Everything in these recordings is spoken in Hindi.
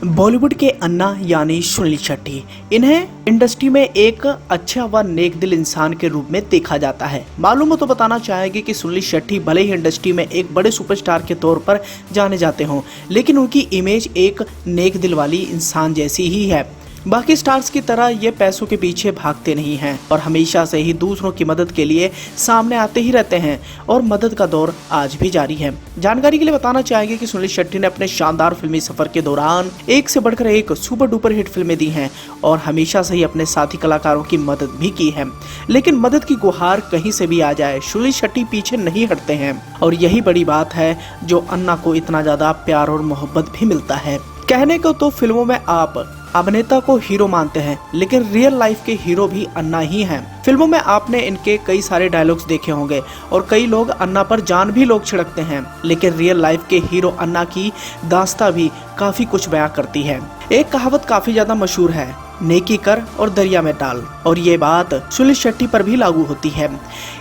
बॉलीवुड के अन्ना यानी सुनील शेट्टी, इन्हें इंडस्ट्री में एक अच्छा व नेक दिल इंसान के रूप में देखा जाता है। मालूम हो तो बताना चाहेंगे कि सुनील शेट्टी भले ही इंडस्ट्री में एक बड़े सुपरस्टार के तौर पर जाने जाते हों, लेकिन उनकी इमेज एक नेक दिल वाली इंसान जैसी ही है। बाकी स्टार्स की तरह ये पैसों के पीछे भागते नहीं हैं और हमेशा से ही दूसरों की मदद के लिए सामने आते ही रहते हैं और मदद का दौर आज भी जारी है। जानकारी के लिए बताना चाहेंगे कि सुनील शेट्टी ने अपने शानदार फिल्मी सफर के दौरान एक से बढ़कर एक सुपर डुपर हिट फिल्में दी हैं और हमेशा से ही अपने साथी कलाकारों की मदद भी की है। लेकिन मदद की गुहार कहीं से भी आ जाए, सुनील शेट्टी पीछे नहीं हटते हैं और यही बड़ी बात है जो अन्ना को इतना ज्यादा प्यार और मोहब्बत भी मिलता है। कहने को तो फिल्मों में आप अभिनेता को हीरो मानते हैं, लेकिन रियल लाइफ के हीरो भी अन्ना ही हैं। फिल्मों में आपने इनके कई सारे डायलॉग्स देखे होंगे और कई लोग अन्ना पर जान भी लोग छिड़कते हैं, लेकिन रियल लाइफ के हीरो अन्ना की दास्तां भी काफी कुछ बयां करती है। एक कहावत काफी ज्यादा मशहूर है, नेकी कर और दरिया में डाल, और ये बात सुनील शेट्टी पर भी लागू होती है।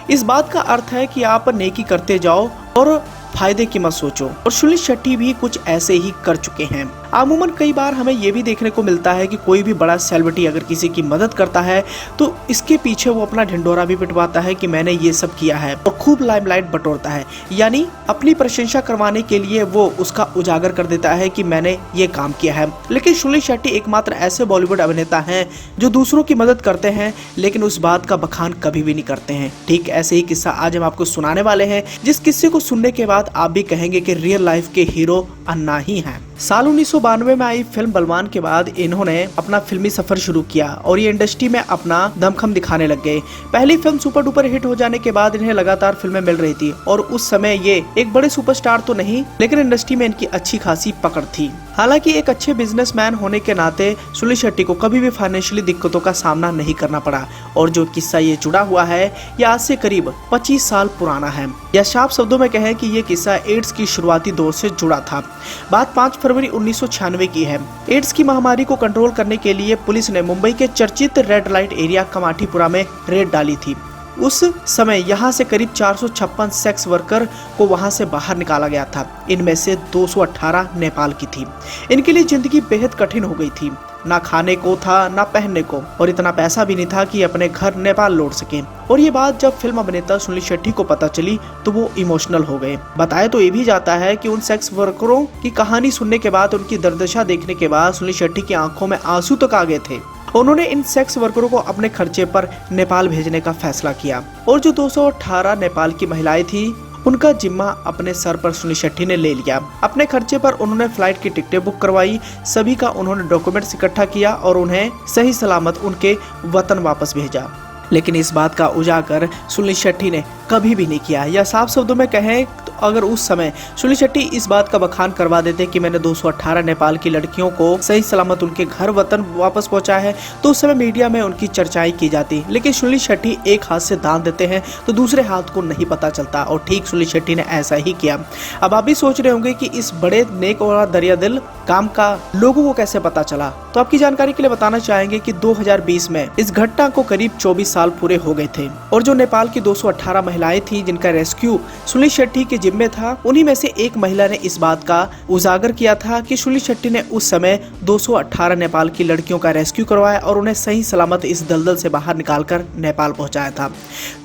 इस बात का अर्थ है कि आप नेकी करते जाओ और फायदे की मत सोचो, और सुनील शेट्टी भी कुछ ऐसे ही कर चुके हैं। अमूमन कई बार हमें ये भी देखने को मिलता है कि कोई भी बड़ा सेलिब्रिटी अगर किसी की मदद करता है तो इसके पीछे वो अपना ढिंढोरा भी पिटवाता है कि मैंने ये सब किया है और खूब लाइमलाइट बटोरता है, यानी अपनी प्रशंसा करवाने के लिए वो उसका उजागर कर देता है कि मैंने ये काम किया है। लेकिन सुनील शेट्टी एकमात्र ऐसे बॉलीवुड अभिनेता हैं जो दूसरों की मदद करते हैं लेकिन उस बात का बखान कभी भी नहीं करते हैं। ठीक ऐसे ही किस्सा आज हम आपको सुनाने वाले हैं, जिस किस्से को सुनने के बाद आप भी कहेंगे कि रियल लाइफ के हीरो अन्ना ही हैं। साल 1992 में आई फिल्म बलवान के बाद इन्होंने अपना फिल्मी सफर शुरू किया और ये इंडस्ट्री में अपना दमखम दिखाने लग गए। पहली फिल्म सुपर डुपर हिट हो जाने के बाद इन्हें लगातार फिल्में मिल रही थी और उस समय ये एक बड़े सुपरस्टार तो नहीं, लेकिन इंडस्ट्री में इनकी अच्छी खासी पकड़ थी। हालांकि एक अच्छे बिजनेसमैन होने के नाते सुनील शेट्टी को कभी भी फाइनेंशियली दिक्कतों का सामना नहीं करना पड़ा, और जो किस्सा ये जुड़ा हुआ है ये आज से करीब 25 साल पुराना है, या साफ शब्दों में कहें कि ये किस्सा एड्स की शुरुआती दौर से जुड़ा था। बात 5 फरवरी 1996 की है। एड्स की महामारी को कंट्रोल करने के लिए पुलिस ने मुंबई के चर्चित रेड लाइट एरिया कमाठीपुरा में रेड डाली थी। उस समय यहाँ से करीब 456 सेक्स वर्कर को वहाँ से बाहर निकाला गया था। इनमें से 218 नेपाल की थी। इनके लिए जिंदगी बेहद कठिन हो गई थी, ना खाने को था ना पहनने को, और इतना पैसा भी नहीं था कि अपने घर नेपाल लौट सके। और ये बात जब फिल्म अभिनेता सुनील शेट्टी को पता चली तो वो इमोशनल हो गए। बताया तो ये भी जाता है कि उन सेक्स वर्करों की कहानी सुनने के बाद, उनकी दुर्दशा देखने के बाद सुनील शेट्टी की आंखों में आंसू तक आ गए थे। उन्होंने इन सेक्स वर्करों को अपने खर्चे पर नेपाल भेजने का फैसला किया, और जो 218 नेपाल की महिलाएं थी उनका जिम्मा अपने सर पर सुनील शेट्टी ने ले लिया। अपने खर्चे पर उन्होंने फ्लाइट की टिकटें बुक करवाई, सभी का उन्होंने डॉक्यूमेंट्स इकट्ठा किया और उन्हें सही सलामत उनके वतन वापस भेजा। लेकिन इस बात का उजागर सुनील शेट्टी ने कभी भी नहीं किया, या साफ शब्दों में कहें तो अगर उस समय सुनील शेट्टी इस बात का बखान करवा देते कि मैंने 218 नेपाल की लड़कियों को सही सलामत उनके घर वतन वापस पहुंचाया है, तो उस समय मीडिया में उनकी चर्चाएं की जाती। लेकिन सुनील शेट्टी एक हाथ से दान देते हैं तो दूसरे हाथ को नहीं पता चलता, और ठीक सुनील शेट्टी ने ऐसा ही किया। अब आप भी सोच रहे होंगे कि इस बड़े नेक और दरिया दिल काम का लोगों को कैसे पता चला, तो आपकी जानकारी के लिए बताना चाहेंगे कि 2020 में इस घटना को करीब 24 साल पूरे हो गए थे, और जो नेपाल की 218 महिलाएं थी जिनका रेस्क्यू सुनील शेट्टी के जिम्मे था, उन्हीं में से एक महिला ने इस बात का उजागर किया था कि सुनील शेट्टी ने उस समय 218 नेपाल की लड़कियों का रेस्क्यू करवाया और उन्हें सही सलामत इस दलदल से बाहर निकालकर नेपाल पहुंचाया था।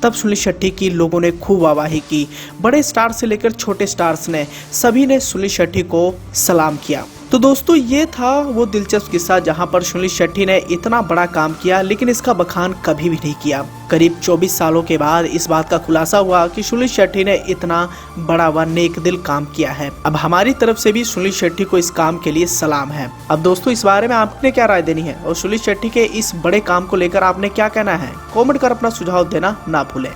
तब सुनील शेट्टी की लोगों ने खूब वाहवाही की। बड़े स्टार से लेकर छोटे स्टार्स ने सभी ने सुनील शेट्टी को सलाम किया। तो दोस्तों ये था वो दिलचस्प किस्सा जहां पर सुनील शेट्टी ने इतना बड़ा काम किया लेकिन इसका बखान कभी भी नहीं किया। करीब 24 सालों के बाद इस बात का खुलासा हुआ कि सुनील शेट्टी ने इतना बड़ा व नेक दिल काम किया है। अब हमारी तरफ से भी सुनील शेट्टी को इस काम के लिए सलाम है। अब दोस्तों इस बारे में आपने क्या राय देनी है और सुनील शेट्टी के इस बड़े काम को लेकर आपने क्या कहना है, कमेंट कर अपना सुझाव देना ना भूलें।